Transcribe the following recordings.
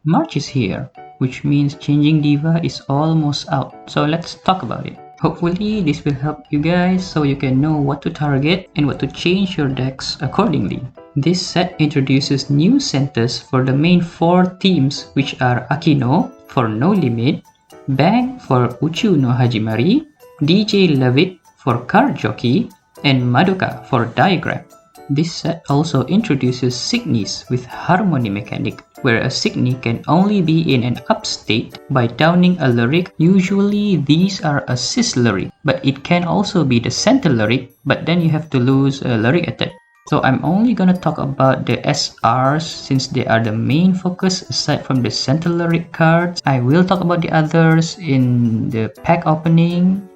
March is here, which means changing Diva is almost out. So let's talk about it. Hopefully this will help you guys so you can know what to target and what to change your decks accordingly. This set introduces new centers for the main 4 themes, which are Akino for No Limit, Bang for Uchu no Hajimari, DJ Love It for Card Jockey, and Madoka for Diagram. This set also introduces signies with harmony mechanic, where a signy can only be in an up state by downing a lyric. Usually these are a cis lyric, but it can also be the center lyric, but then you have to lose a lyric attack. So I'm only gonna talk about the SRs since they are the main focus aside from the center lyric cards. I will talk about the others in the pack opening.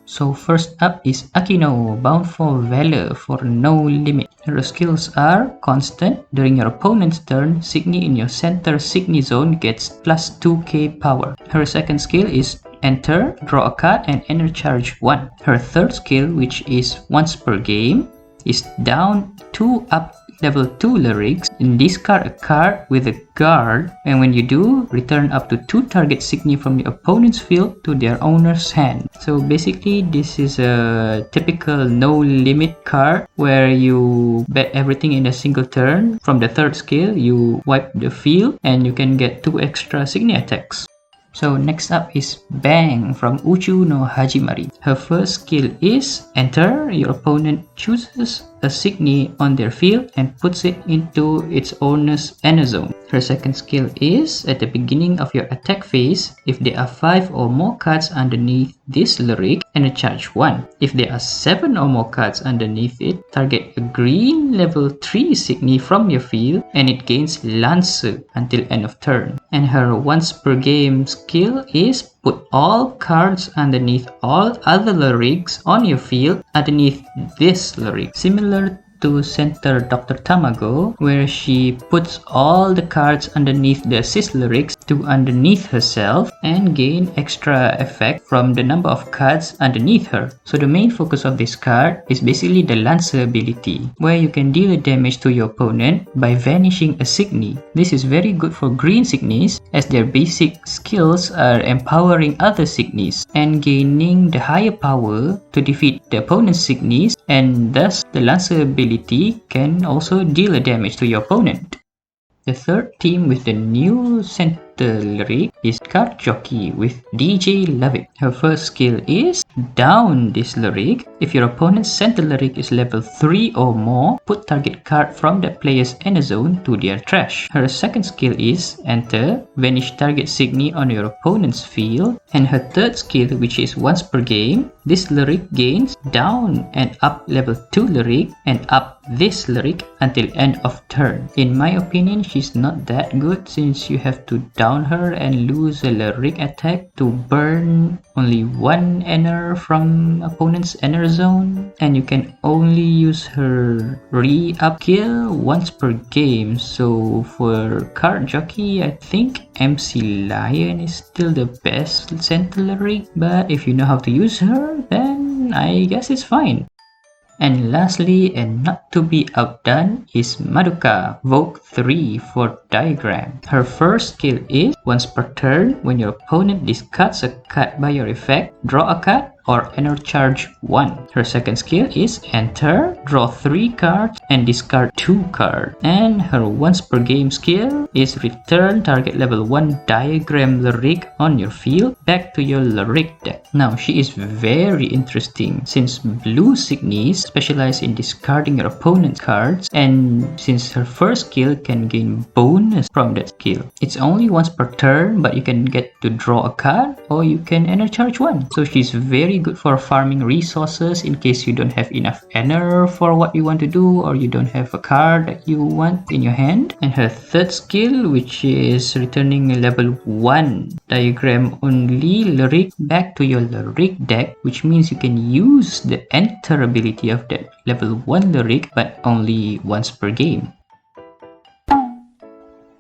So first up is Akino, bound for Valor for No Limit. Her skills are constant. During your opponent's turn, Signy in your center Signy zone gets plus 2k power. Her second skill is Enter, draw a card and enter charge 1. Her third skill, which is once per game, is down 2 up level 2 lyrics and discard a card with a guard, and when you do, return up to 2 target Signy from your opponent's field to their owner's hand. So basically this is a typical no limit card where you bet everything in a single turn. From the third skill you wipe the field and you can get 2 extra Signy attacks. So next up is Bang from Uchu no Hajimari. Her first skill is Enter, your opponent chooses a Signy on their field and puts it into its owner's end zone. Her second skill is, at the beginning of your attack phase, if there are 5 or more cards underneath this lyric, enter charge 1. If there are 7 or more cards underneath it, target a green level 3 Signy from your field and it gains Lance until end of turn. And her once per game skill is put all cards underneath all other lyrics on your field underneath this lyric. Similar to Center Dr. Tamago, where she puts all the cards underneath the cis lyrics to underneath herself and gain extra effect from the number of cards underneath her. So the main focus of this card is basically the Lancer ability, where you can deal damage to your opponent by vanishing a Signy. This is very good for green Signies as their basic skills are empowering other Signies and gaining the higher power to defeat the opponent's Signies, and thus the Lancer ability can also deal damage to your opponent. The third team with the new center lyric is Card Jockey with DJ Love It. Her first skill is down this lyric. If your opponent's center lyric is level 3 or more, put target card from the player's end zone to their trash. Her second skill is Enter, vanish target Signy on your opponent's field. And her third skill, which is once per game, this lyric gains down and up level 2 lyric and up this lyric until end of turn. In my opinion, she's not that good since you have to down her and lose a lyric attack to burn only 1 enter from opponent's enter zone, and you can only use her re-up skill once per game. So for Card Jockey, I think MC Lion is still the best center lyric, but if you know how to use her, then I guess it's fine. And lastly, and not to be outdone, is Madoka, Vogue 3 for Diagram. Her first skill is, once per turn, when your opponent discards a card by your effect, draw a card or enter charge 1. Her second skill is Enter, draw 3 cards and discard 2 cards. And her once per game skill is return target level 1 Diagram lyric on your field back to your lyric deck. Now she is very interesting since blue Signies specialize in discarding your opponent's cards, and since her first skill can gain bonus from that skill. It's only once per turn, but you can get to draw a card or you can enter charge 1. So she's very good for farming resources in case you don't have enough enter for what you want to do or you don't have a card that you want in your hand. And her third skill, which is returning a level 1 Diagram only lyric back to your lyric deck, which means you can use the enter ability of that level 1 lyric but only once per game.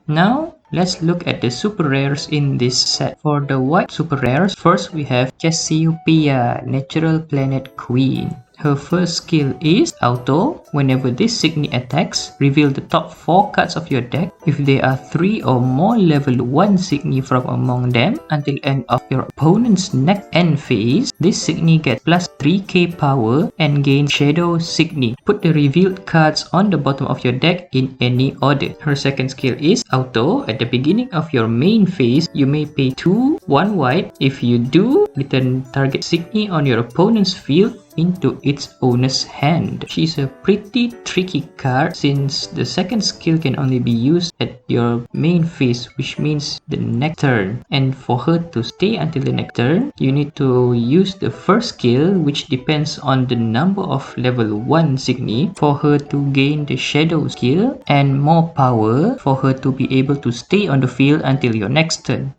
Now let's look at the super rares in this set. For the white super rares, first we have Cassiopeia, Natural Planet Queen. Her first skill is Auto. Whenever this Signy attacks, reveal the top 4 cards of your deck. If there are 3 or more level 1 Signy from among them, until end of your opponent's next end phase, this Signy gets plus 3k power and gains Shadow Signy. Put the revealed cards on the bottom of your deck in any order. Her second skill is Auto. At the beginning of your main phase, you may pay 2 1 white. If you do, return target Signy on your opponent's field into its owner's hand. She's a pretty tricky card since the second skill can only be used at your main phase, which means the next turn. And for her to stay until the next turn, you need to use the first skill, which depends on the number of level 1 Signy, for her to gain the Shadow skill and more power for her to be able to stay on the field until your next turn.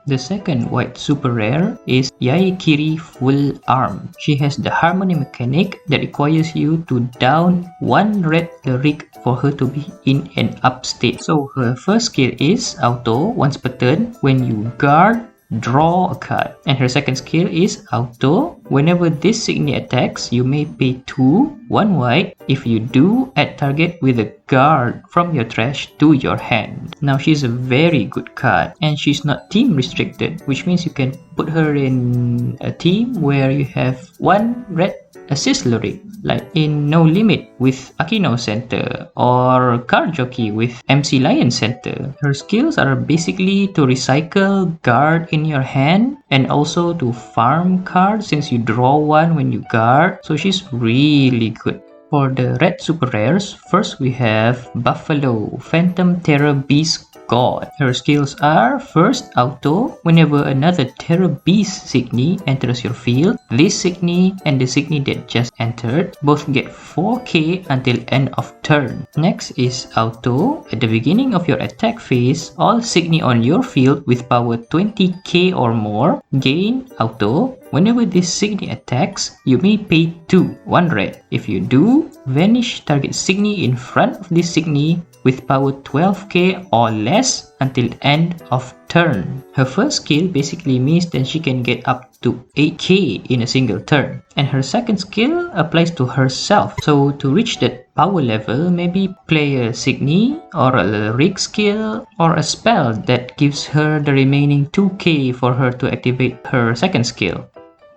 The second white super rare is Yaekiri Full Arm. She has the harmony mechanic that requires you to down 1 red lyric for her to be in an up state. So her first skill is Auto. Once per turn, when you guard, draw a card. And her second skill is Auto. Whenever this Signy attacks, you may pay 2 1 white. If you do, add target with a guard from your trash to your hand. Now she's a very good card and she's not team restricted, which means you can put her in a team where you have 1 red assist lyric, like in No Limit with Akino Center or Card Jockey with MC Lion Center. Her skills are basically to recycle guard in your hand and also to farm cards since you draw 1 when you guard, so she's really good. For the red super rares, first we have Buffalo Phantom Terror Beast God. Her skills are first Auto. Whenever another Terror Beast Signy enters your field, this Signy and the Signy that just entered both get 4k until end of turn. Next is Auto. At the beginning of your attack phase, all Signy on your field with power 20k or more gain Auto. Whenever this Signy attacks, you may pay 2 1 red. If you do, vanish target Signy in front of this Signy with power 12k or less until end of turn. Her first skill basically means that she can get up to 8k in a single turn. And her second skill applies to herself. So to reach that power level, maybe play a Signy or a lyric skill or a spell that gives her the remaining 2k for her to activate her second skill.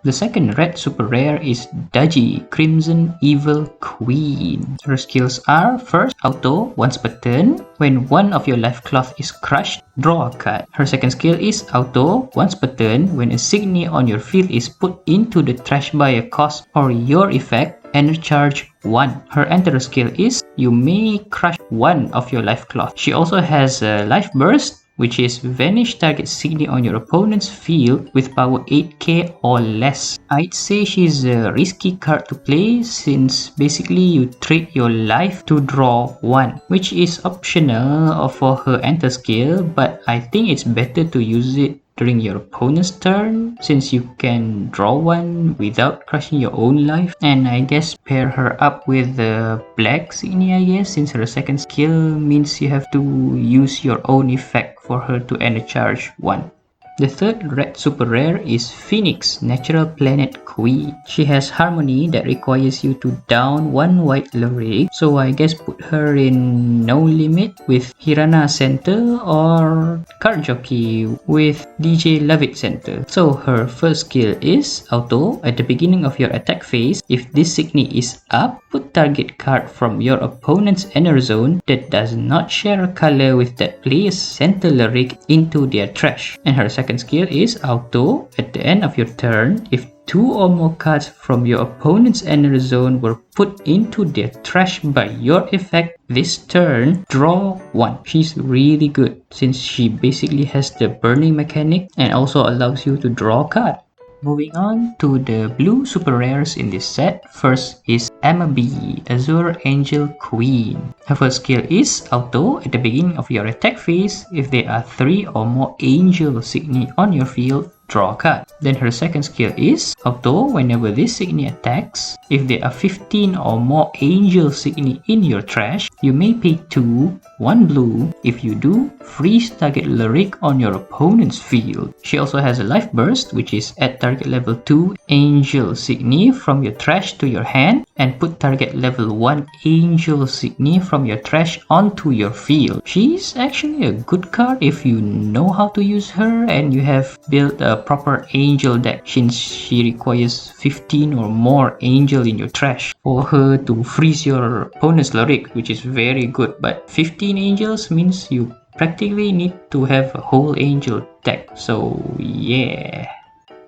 The second red super rare is Daji, Crimson Evil Queen. Her skills are first Auto. Once per turn, when one of your life cloth is crushed, draw a card. Her second skill is Auto. Once per turn, when a Signy on your field is put into the trash by a cost or your effect, Energy Charge 1. Her enter skill is you may crush 1 of your life cloth. She also has a life burst, which is vanish target Signy on your opponent's field with power 8k or less. I'd say she's a risky card to play since basically you trade your life to draw 1, which is optional for her enter skill, but I think it's better to use it during your opponent's turn since you can draw 1 without crushing your own life. And I guess pair her up with the black Signy, I guess, since her second skill means you have to use your own effect for her to end a charge 1. The third red super rare is Phoenix, Natural Planet Queen. She has harmony that requires you to down 1 white lyric, so I guess put her in No Limit with Hirana Center or Card Jockey with DJ Loveit Center. So her first skill is Auto. At the beginning of your attack phase, if this Signy is up, put target card from your opponent's inner zone that does not share a color with that player's center lyric into their trash. And her second skill is Auto. At the end of your turn, if 2 or more cards from your opponent's inner zone were put into their trash by your effect this turn, draw 1. She's really good since she basically has the burning mechanic and also allows you to draw a card. Moving on to the blue super rares in this set, first is Emma B, Azure Angel Queen. Her first skill is Auto. At the beginning of your attack phase, if there are 3 or more Angel Signy on your field, draw a card. Then her second skill is auto. Whenever this Signy attacks, if there are 15 or more Angel Signy in your trash, you may pay 2, 1 blue. If you do, freeze target lyric on your opponent's field. She also has a life burst, which is add target level 2 Angel Signy from your trash to your hand and put target level 1 Angel Signy from your trash onto your field. She's actually a good card if you know how to use her and you have built a proper Angel deck, since she requires 15 or more Angel in your trash for her to freeze your opponent's lyric, which is very good. But 15 Angels means you practically need to have a whole Angel deck, so yeah.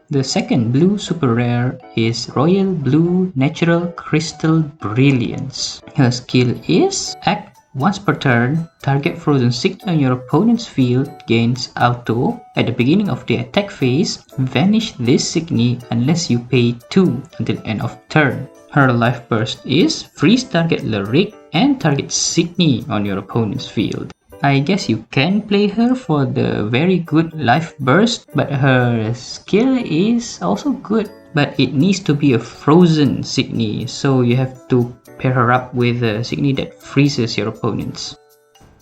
The second blue super rare is Royal Blue Natural Crystal Brilliance. Her skill is act once per turn. Target frozen signal on your opponent's field gains auto. At the beginning of the attack phase, vanish this Signy unless you pay 2 until end of turn. Her life burst is freeze target lyric and target Signy on your opponent's field. I guess you can play her for the very good life burst, but her skill is also good. But it needs to be a frozen Signy, so you have to pair her up with a Signy that freezes your opponents.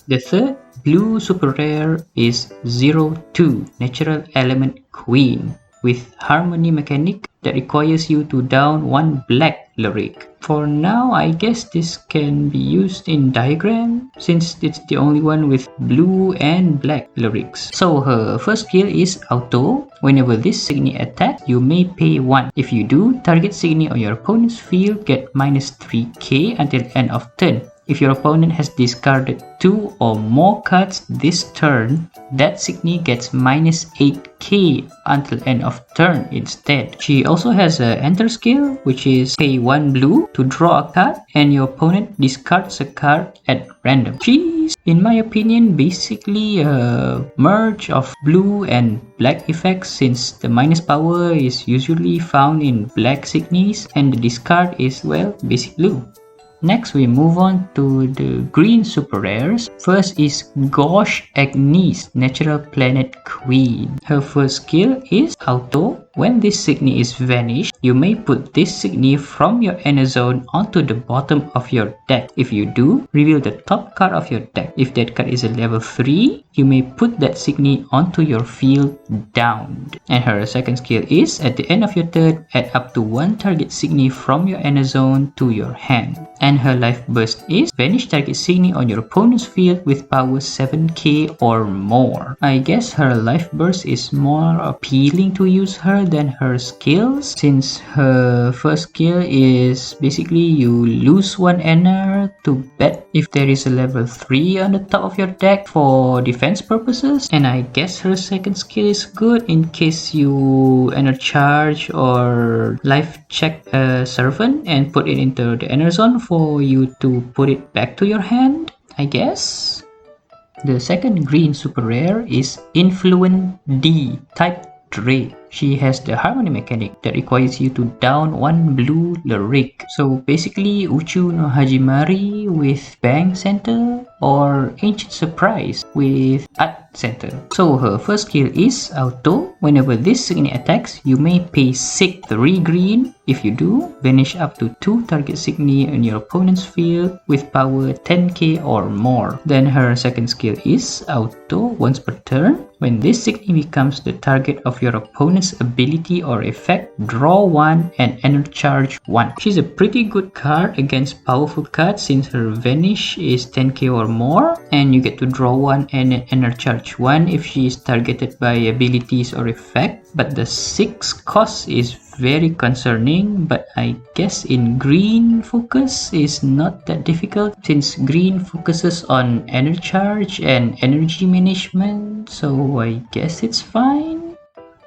The third blue super rare is 02 Natural Element Queen with Harmony mechanic that requires you to down 1 black lyric. For now, I guess this can be used in diagram since it's the only one with blue and black lyrics. So her first skill is auto. Whenever this Signy attacks, you may pay 1. If you do, target Signy on your opponent's field get minus 3k until end of turn. If your opponent has discarded 2 or more cards this turn, that Signy gets minus 8k until end of turn instead. She also has an enter skill, which is pay 1 blue to draw a card and your opponent discards a card at random. She's, in my opinion, basically a merge of blue and black effects, since the minus power is usually found in black Signys and the discard is, well, basic blue. Next, we move on to the green super rares. First is Gosh Agnes, Natural Planet Queen. Her first skill is auto. When this Signy is vanished, you may put this Signy from your inner zone onto the bottom of your deck. If you do, reveal the top card of your deck. If that card is a level 3, you may put that Signy onto your field downed. And her second skill is, at the end of your turn, add up to 1 target Signy from your inner zone to your hand. And her life burst is, vanish target Signy on your opponent's field with power 7k or more. I guess her life burst is more appealing to use her than her skills, since her first skill is basically you lose 1 Ener to bet if there is a level 3 on the top of your deck for defense purposes. And I guess her second skill is good in case you Ener charge or life check a servant and put it into the Ener zone for you to put it back to your hand, I guess. The second green super rare is Influent D, type Drake. She has the Harmony mechanic that requires you to down 1 blue lyric. So basically Uchu no Hajimari with Bang Center or Ancient Surprise with At Center. So her first skill is auto. Whenever this Signy attacks, you may pay 3 green. If you do, vanish up to 2 target Signy in your opponent's field with power 10k or more. Then her second skill is auto once per turn. When this Signy becomes the target of your opponent's ability or effect, draw 1 and Ener charge 1. She's a pretty good card against powerful cards since her vanish is 10k or more, and you get to draw 1 and Ener charge 1 if she is targeted by abilities or effect. But the 6 cost is very concerning, but I guess in green focus is not that difficult since green focuses on Ener charge and energy management, so I guess it's fine.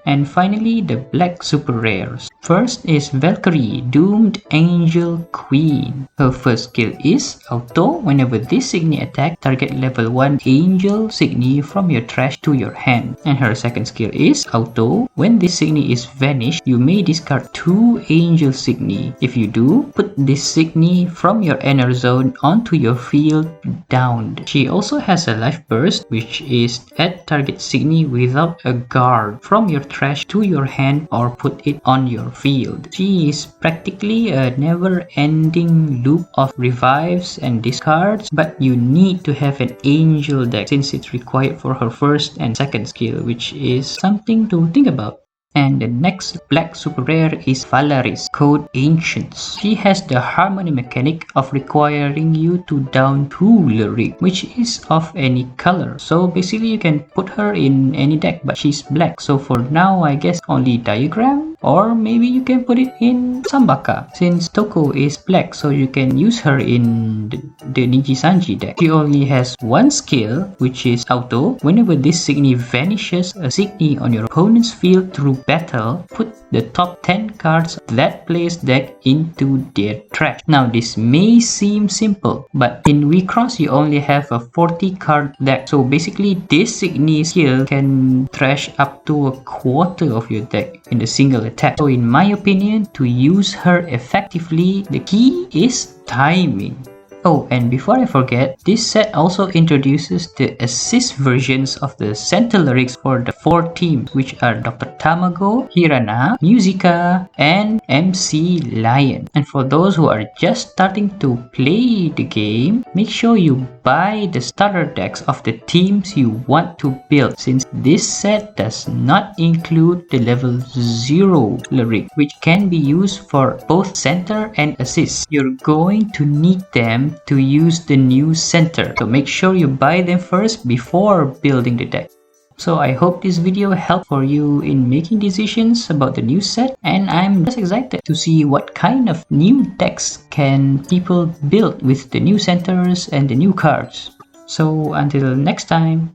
And finally, the black super rares. First is Valkyrie, Doomed Angel Queen. Her first skill is auto. Whenever this Signy attack, target level 1 Angel Signy from your trash to your hand. And her second skill is auto. When this Signy is vanished, you may discard 2 Angel Signy. If you do, put this Signy from your inner zone onto your field downed. She also has a life burst, which is add target Signy without a guard from your trash to your hand or put it on your field. She is practically a never-ending loop of revives and discards, but you need to have an angel deck since it's required for her first and second skill, which is something to think about. And the next black super rare is Valaris, code Ancients. She has the harmony mechanic of requiring you to down 2 lyric, which is of any color. So basically you can put her in any deck, but she's black. So for now, I guess only Diagram, or maybe you can put it in Sambaka, since Toko is black, so you can use her in the Nijisanji deck. She only has one skill, which is Auto. Whenever this Signy vanishes a Signy on your opponent's field through battle, put the top 10 cards of that player's deck into their trash. Now this may seem simple, but in WIXOSS you only have a 40 card deck, so basically this Signy skill can trash up to a quarter of your deck in a single attack. So in my opinion, to use her effectively, the key is timing. Oh, and before I forget, this set also introduces the assist versions of the center lyrics for the 4 teams, which are Dr. Tamago, Hirana, Musica, and MC Lion. And for those who are just starting to play the game, make sure you buy the starter decks of the teams you want to build, since this set does not include the level 0 lyric, which can be used for both center and assist. You're going to need them to use the new center, so make sure you buy them first before building the deck. So I hope this video helped for you in making decisions about the new set, and I'm just excited to see what kind of new decks can people build with the new centers and the new cards. So until next time.